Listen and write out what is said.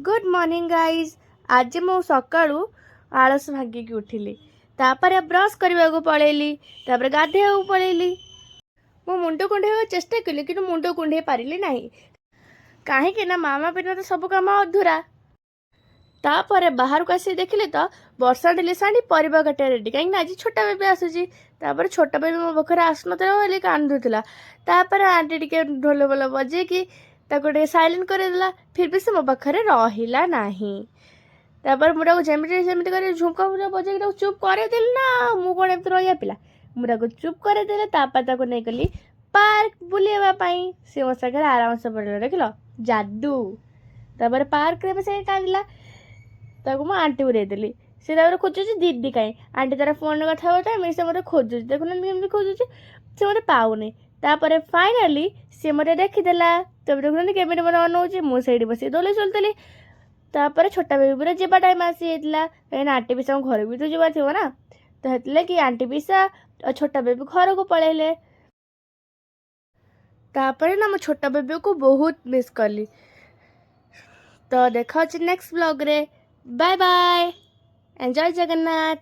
Good morning guys. आज मु सकाळू आलस भागिकी उठिली। तापर ब्रश करने को पलैली। तापर गाधे पलैली। मो मुंड कुंडे चेष्टा कली कि मुंड कुंडे पारिली नहीं। कहीं ना मामा बिना तो सब काम अधूरा। तापर बाहर को आसी देखिले तो वर्षा डेली साड़ी परिवा काटिया रेडी कहीं आज छोटा बेबी आसूची। तापर छोटा बेबी मो पाखे आसनता बोली कांदुला। तापर आंटी टिके ढोल बोल बजेकी ताको साइलेंट करदेला। फिर भी से मो पाखे रहिला नाही। तापर मुझे जमी कर झुमका फुका बजे चुप करदेली ना। मु कौन एम रहा पिला मुझे चुप करदेले। तापर नहीं गली पार्क बुलेवाई। सी मो सागर आराम से पड़े देख लो जादू। तापर पार्क रे से कांदिला। ताको मु आंटी को देदेली। से खोजुची दीदी कहीं आंटी तार फोन कथा टाइम से मत खोजुची देखुना केमती खोजुची से मत पाऊनी। तापर फाइनाली सी मत देखीदेला। तब देखुना केमी मत अनाऊँच मुझे बस दोले चलती। तापर छोटा बेबी पूरा जीवा टाइम आसी जाता कहीं आंटी पिसा घर भी तो जीवार थी ना। तो हेतले कि आंटी पिसा और छोटा बेबी घर को पलैले। तापर ना मो छोटा बेबी को बहुत मिस कली। तो देखा नेक्स्ट ब्लॉग रे। Bye bye. एंजॉय जगन्नाथ।